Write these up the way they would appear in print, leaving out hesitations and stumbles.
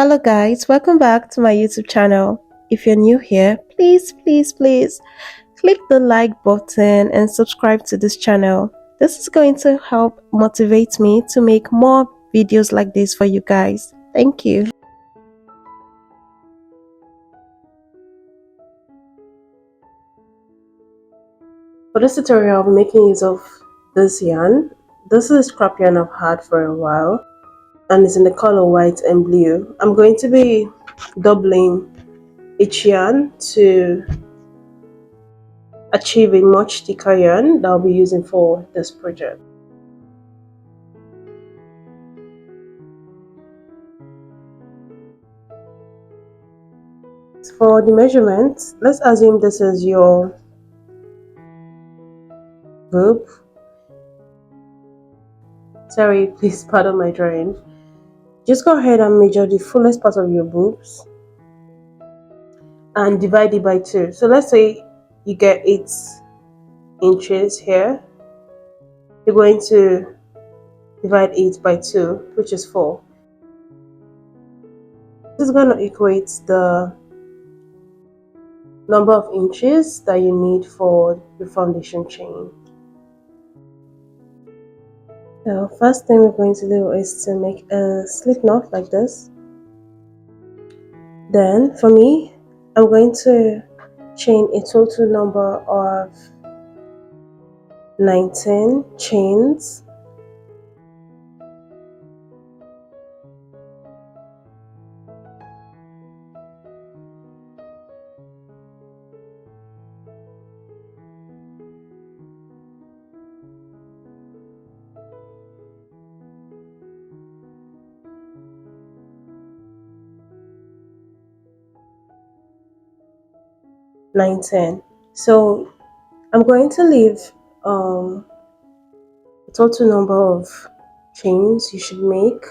Hello guys, welcome back to my YouTube channel. If you're new here, please click the like button and subscribe to this channel. This is going to help motivate me to make more videos like this for you guys. Thank you. For this tutorial, I'll be making use of this yarn. This is a scrap yarn I've had for a while and it's in the color white and blue. I'm going to be doubling each yarn to achieve a much thicker yarn that I'll be using for this project. For the measurement, let's assume this is your boob. Sorry, please pardon my drawing. Just go ahead and measure the fullest part of your boobs and divide it by 2. So let's say you get 8 inches here. You're going to divide 8 by 2, which is 4. This is going to equate the number of inches that you need for the foundation chain. So first thing we're going to do is to make a slip knot like this. Then for me, I'm going to chain a total number of 19 chains. So I'm going to leave a total number of chains you should make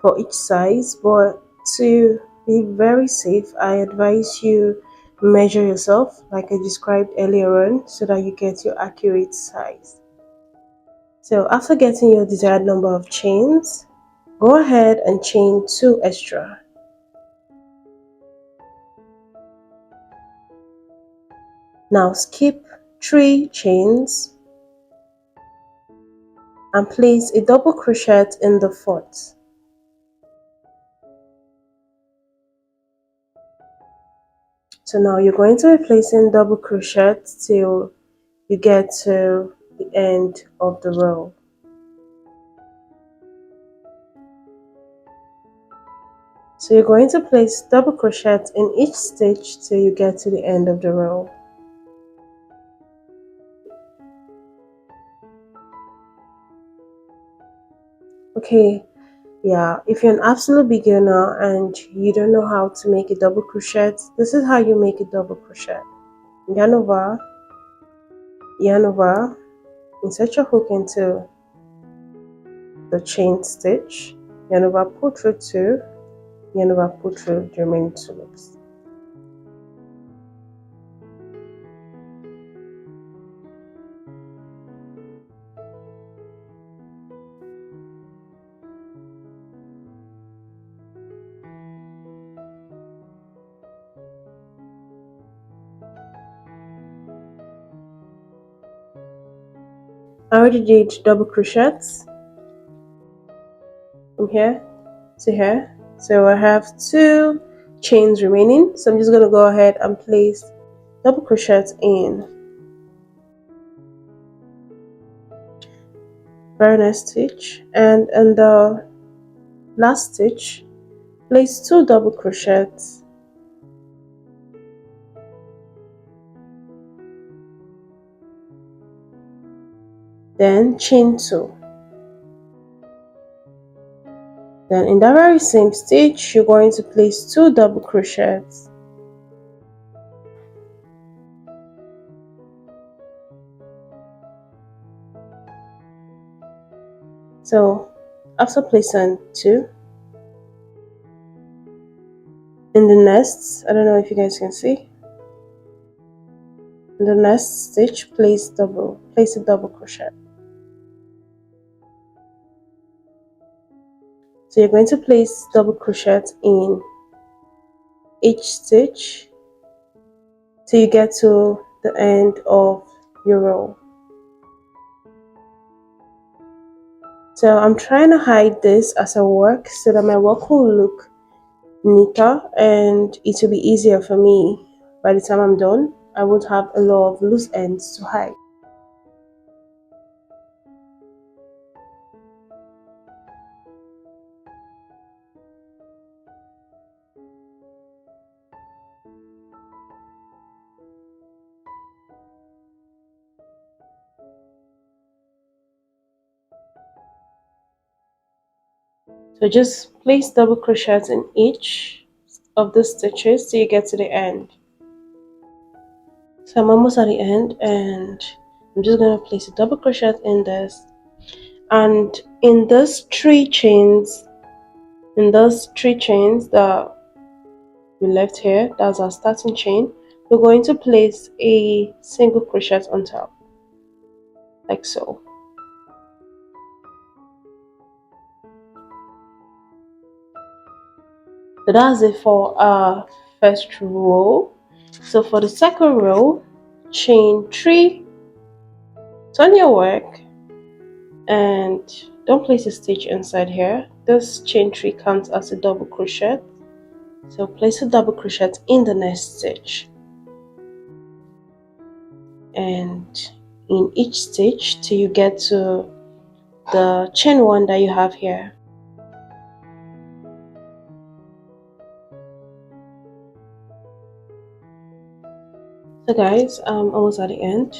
for each size, but to be very safe, I advise you measure yourself like I described earlier on so that you get your accurate size. So after getting your desired number of chains, go ahead and chain 2 extra. Now skip 3 chains and place a double crochet in the 4th. So now you're going to be placing double crochet till you get to the end of the row. So you're going to place double crochet in each stitch till you get to the end of the row. Okay, yeah, if you're an absolute beginner and you don't know how to make a double crochet, this is how you make a double crochet. Yarn over, insert your hook into the chain stitch, yarn over, pull through 2, yarn over, pull through the remaining 2 loops. I already did double crochets from here to here, so I have 2 chains remaining. So I'm just going to go ahead and place double crochets in. Very nice stitch, and in the last stitch, place 2 double crochets. Then chain 2. Then in that very same stitch, you're going to place 2 double crochets. So after placing 2, in the next, I don't know if you guys can see, in the next stitch, place a double crochet. So you're going to place double crochet in each stitch till you get to the end of your row. So I'm trying to hide this as I work so that my work will look neater and it will be easier for me. By the time I'm done, I won't have a lot of loose ends to hide. So just place double crochets in each of the stitches till you get to the end. So I'm almost at the end and I'm just going to place a double crochet in this, and in those three chains that we left here, that's our starting chain, we're going to place a single crochet on top, like so. So that's it for our first row. So for the second row, chain 3, turn your work, and don't place a stitch inside here. This chain 3 counts as a double crochet, so place a double crochet in the next stitch, and in each stitch till you get to the chain 1 that you have here. So guys, I'm almost at the end.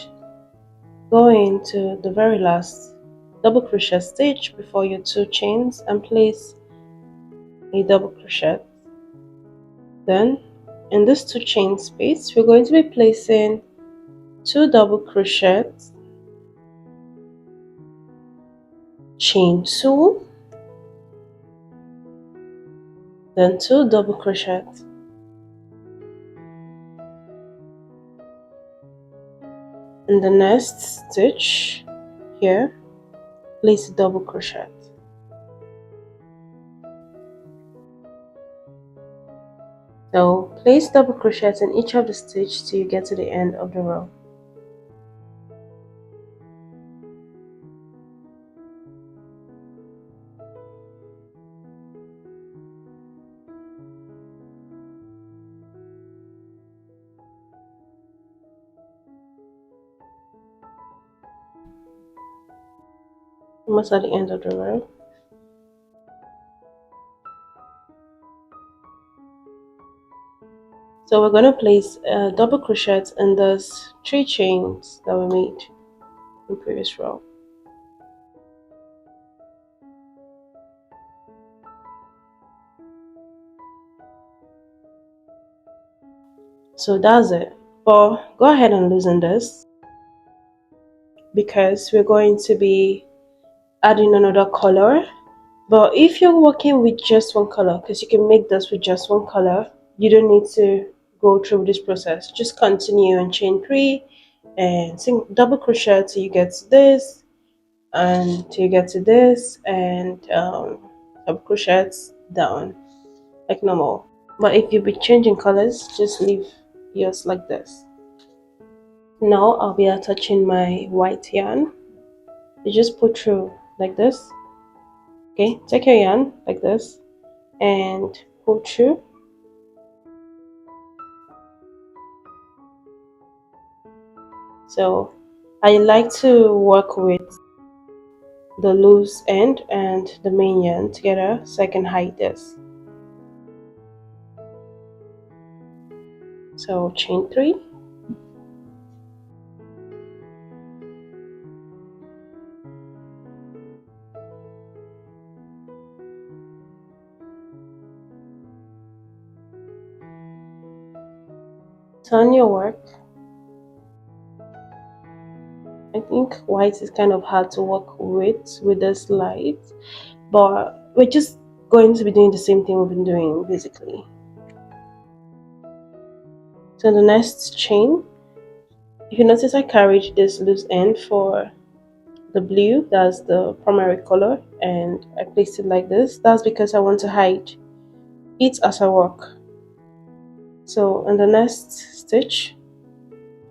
Go into the very last double crochet stitch before your 2 chains and place a double crochet. Then in this 2 chain space, we're going to be placing 2 double crochets, chain 2, then 2 double crochets. In the next stitch here, place a double crochet. So place double crochets in each of the stitches till you get to the end of the row. Almost at the end of the row. So we're going to place double crochets in those 3 chains that we made in the previous row. So that's it. But go ahead and loosen this, because we're going to be adding another color. But if you're working with just one color, because you can make this with just one color, you don't need to go through this process. Just continue and chain 3 and double crochet till you get to this, and till you get to this, and double crochets down like normal. But if you'll be changing colors, just leave yours like this. Now I'll be attaching my white yarn. You just put through like this. Okay, take your yarn like this and pull through. So I like to work with the loose end and the main yarn together so I can hide this. So chain 3, turn your work. I think white is kind of hard to work with this light, but we're just going to be doing the same thing we've been doing basically. So the next chain, if you notice, I carried this loose end for the blue, that's the primary color, and I placed it like this. That's because I want to hide it as I work. So in the next stitch,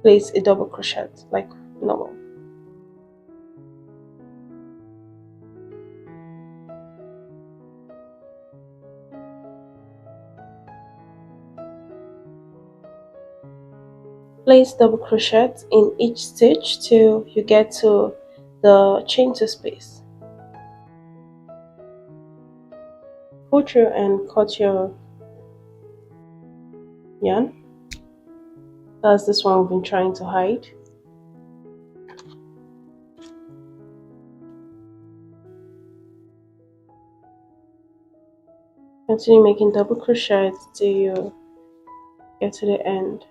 place a double crochet like normal. Place double crochet in each stitch till you get to the chain 2 space. Pull through and cut your yarn. That's this one we've been trying to hide. Continue making double crochet till you get to the end.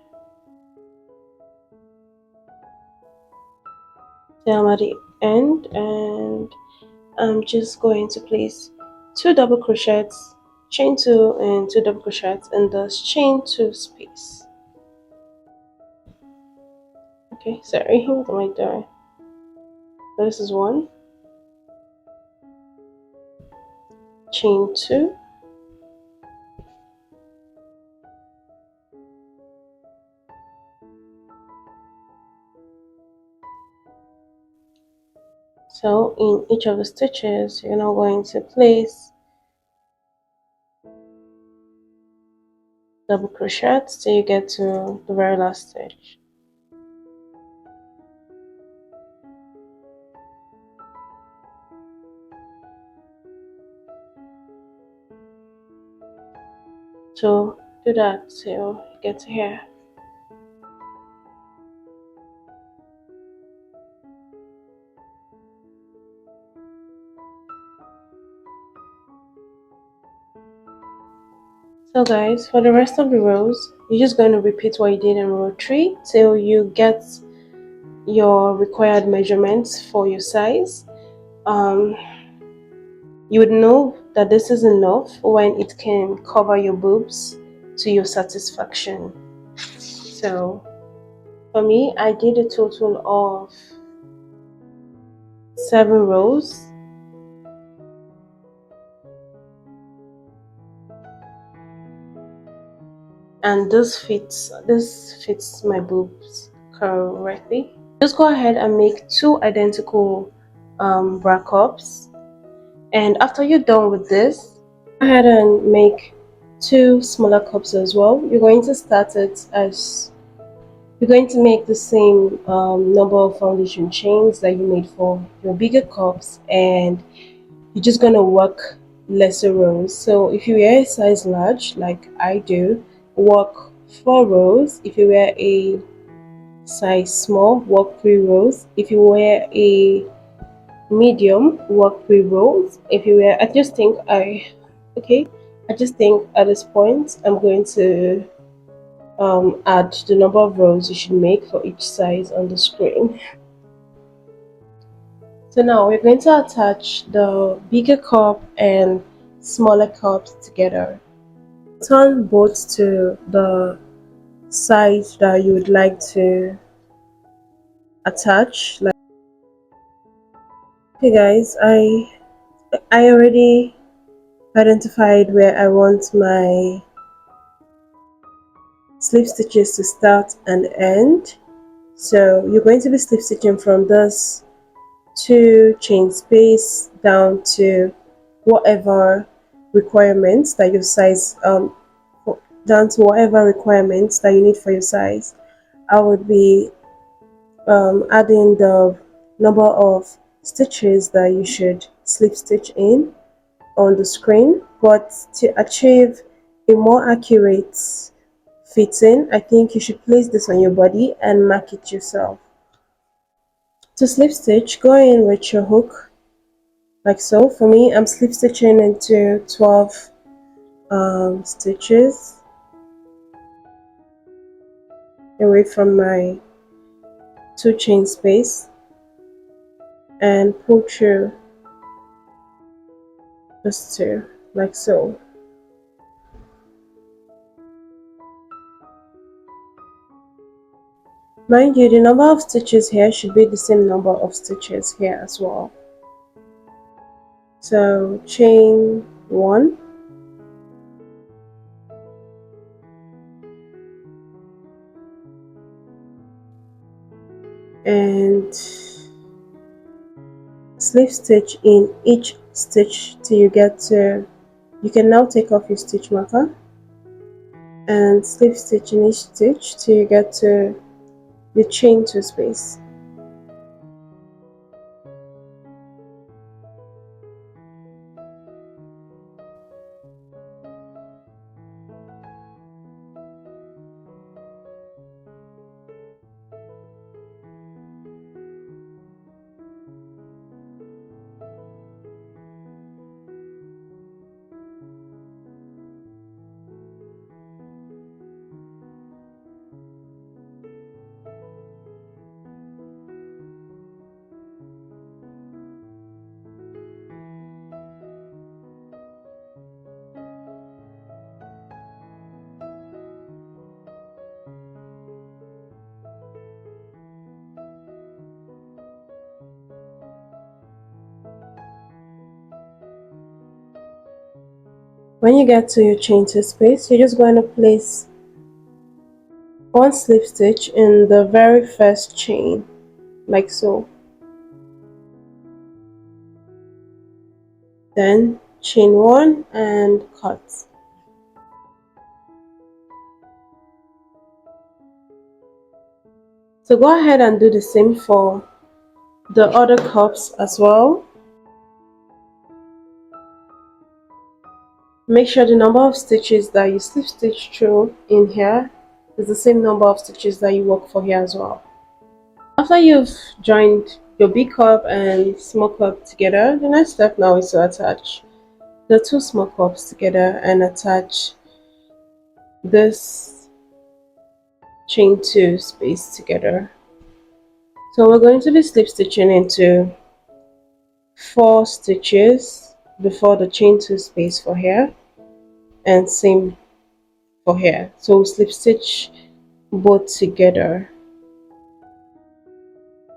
So I'm at the end, and I'm just going to place 2 double crochets, chain 2 and 2 double crochets in the chain 2 space. Okay, sorry, what am I doing? This is 1, chain 2, so in each of the stitches you're now going to place double crochets till you get to the very last stitch. So do that till you get to here. So guys, for the rest of the rows, you're just going to repeat what you did in row 3 till you get your required measurements for your size. You would know that this is enough when it can cover your boobs to your satisfaction. So for me, I did a total of 7 rows. And this fits my boobs correctly. Just go ahead and make 2 identical bra cups, and after you're done with this, go ahead and make 2 smaller cups as well. You're going to start it as you're going to make the same number of foundation chains that you made for your bigger cups, and you're just going to work lesser rows. So if you wear a size large like I do, work 4 rows. If you wear a size small, work 3 rows. If you wear a medium, work 3 rows. If you wear, I just think at this point I'm going to add the number of rows you should make for each size on the screen. So now we're going to attach the bigger cup and smaller cups together. Turn both to the side that you would like to attach. Like, okay guys, I already identified where I want my slip stitches to start and end. So you're going to be slip stitching from this 2 chain space down to whatever requirements that your size down to whatever requirements that you need for your size. I would be adding the number of stitches that you should slip stitch in on the screen, but to achieve a more accurate fitting, I think you should place this on your body and mark it yourself. To slip stitch, go in with your hook like so. For me, I'm slip stitching into 12 stitches away from my 2 chain space, and pull through just 2 like so. Mind you, the number of stitches here should be the same number of stitches here as well. So chain 1, and slip stitch in each stitch till you get to, you can now take off your stitch marker and slip stitch in each stitch till you get to the chain 2 space. When you get to your chain 2 space, you're just going to place one slip stitch in the very first chain, like so. Then chain 1 and cut. So go ahead and do the same for the other cups as well. Make sure the number of stitches that you slip stitch through in here is the same number of stitches that you work for here as well. After you've joined your big cup and small cup together, the next step now is to attach the two small cups together and attach this chain 2 space together. So we're going to be slip stitching into 4 stitches before the chain 2 space for here, and same for here. So slip stitch both together.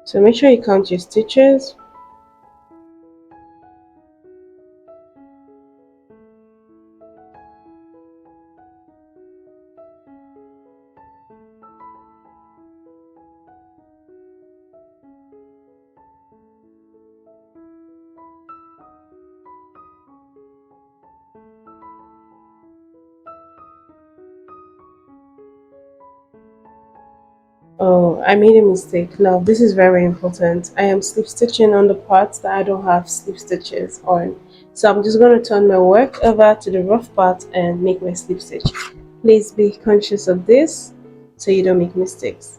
So make sure you count your stitches. Oh, I made a mistake. Now this is very important. I am slip stitching on the parts that I don't have slip stitches on. So I'm just going to turn my work over to the rough part and make my slip stitch. Please be conscious of this so you don't make mistakes.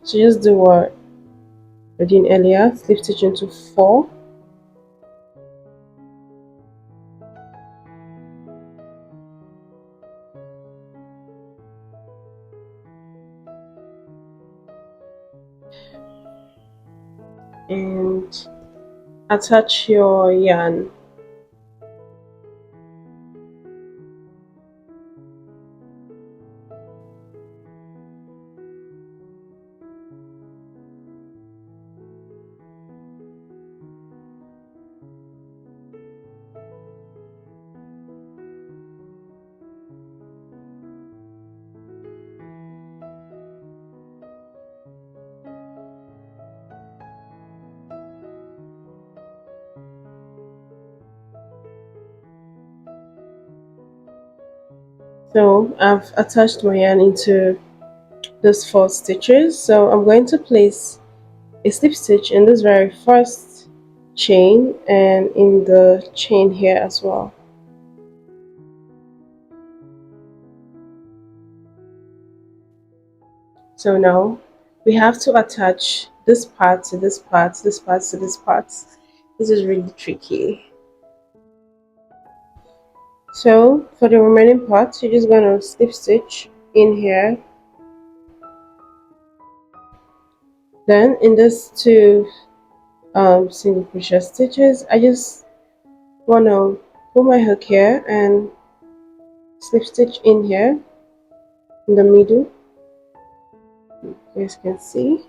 So just do what I did earlier, slip stitch into 4. And attach your yarn. So I've attached my yarn into those 4 stitches. So I'm going to place a slip stitch in this very first chain and in the chain here as well. So now we have to attach this part to this part, this part to this part. This is really tricky. So for the remaining parts, you're just going to slip stitch in here. Then in this 2 single crochet stitches, I just want to pull my hook here and slip stitch in here in the middle. you guys can see.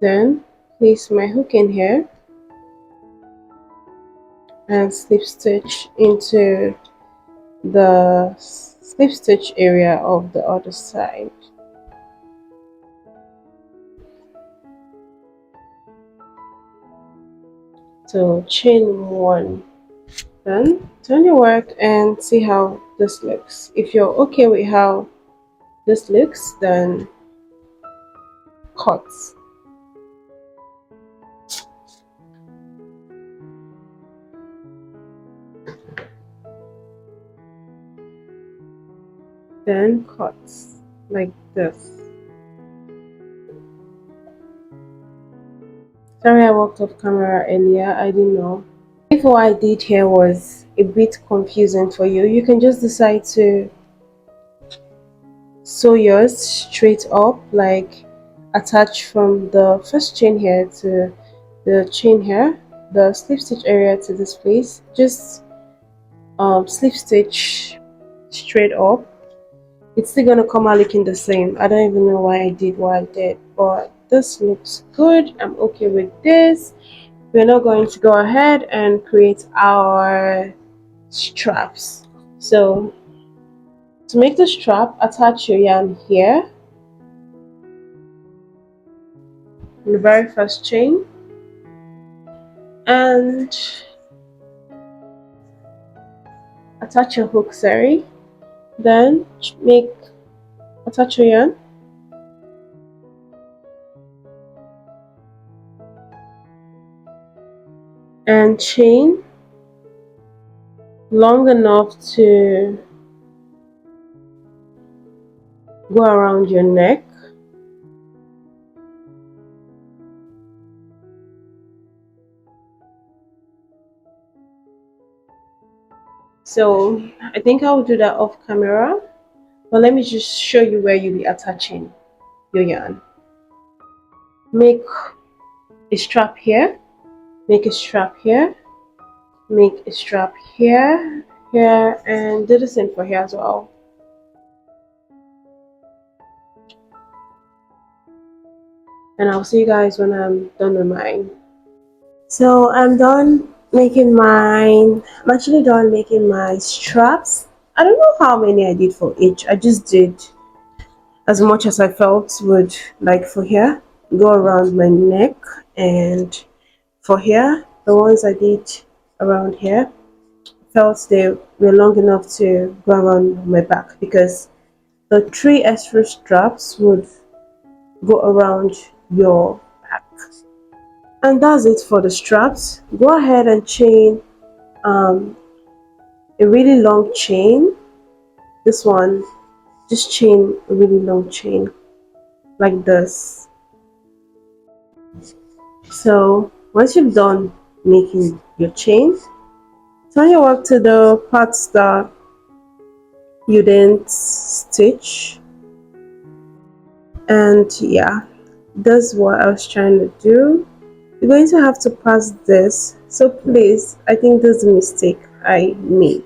Then place my hook in here and slip stitch into the slip stitch area of the other side. So chain one. Then turn your work and see how this looks. If you're okay with how this looks, then cut. Then cut like this. Sorry I walked off camera earlier, I didn't know. If what I did here was a bit confusing for you, you can just decide to sew yours straight up, like attach from the first chain here to the chain here, the slip stitch area to this place. Just slip stitch straight up. It's still gonna come out looking the same. I don't even know why I did what I did, but this looks good. I'm okay with this. We're now going to go ahead and create our straps. So to make the strap, attach your yarn here in the very first chain and attach your hook, sorry. Then attach your yarn and chain long enough to go around your neck. So I think I will do that off camera, but let me just show you where you'll be attaching your yarn. Make a strap here, make a strap here, make a strap here, here, and do the same for here as well. And I'll see you guys when I'm done with mine. So I'm done making mine. I'm actually done making my straps. I don't know how many I did for each. I just did as much as I felt would, like for here, go around my neck, and for here, the ones I did around here, felt they were long enough to go around my back, because the 3 extra straps would go around your back. And that's it for the straps. Go ahead and chain a really long chain. This one, just chain a really long chain like this. So once you've done making your chain, turn your work to the parts that you didn't stitch, and yeah, that's what I was trying to do. You're going to have to pass this, so please, I think this is a mistake I made.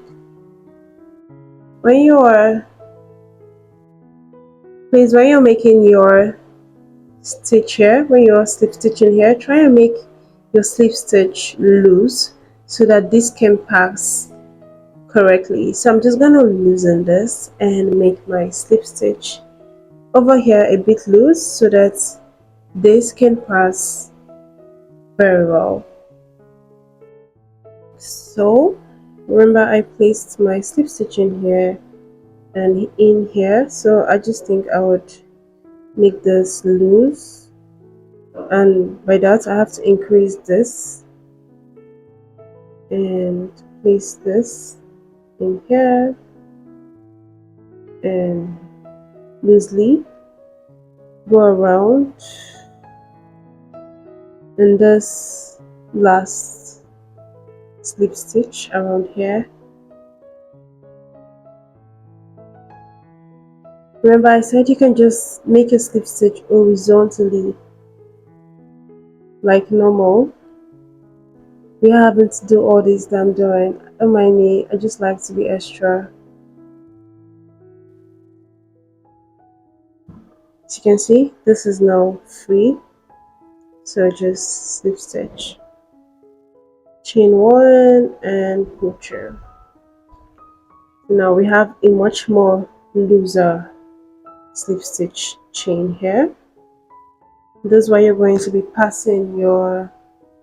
When you're making your stitch here, when you're slip stitching here, try and make your slip stitch loose so that this can pass correctly. So I'm just going to loosen this and make my slip stitch over here a bit loose so that this can pass very well. So remember, I placed my slip stitch in here and in here, so I just think I would make this loose, and by that I have to increase this and place this in here and loosely go around, and this last slip stitch around here. Remember, I said you can just make a slip stitch horizontally like normal. We are having to do all this that I'm doing. Don't mind me, I just like to be extra. As you can see, this is now free, so just slip stitch, chain one, and pull through. Now we have a much more looser slip stitch chain here. This is why you're going to be passing your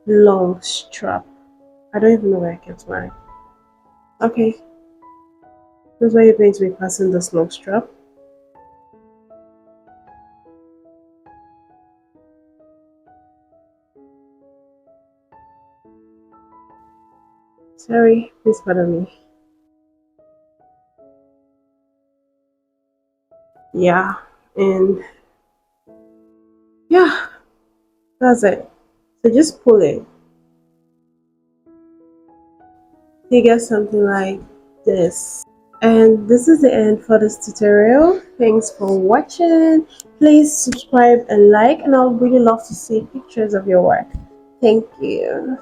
long strap. I don't even know where I kept mine. Okay, this is why you're going to be passing this long strap. Sorry, please pardon me. Yeah, and yeah, that's it. So just pull it. You get something like this. And this is the end for this tutorial. Thanks for watching. Please subscribe and like, and I would really love to see pictures of your work. Thank you.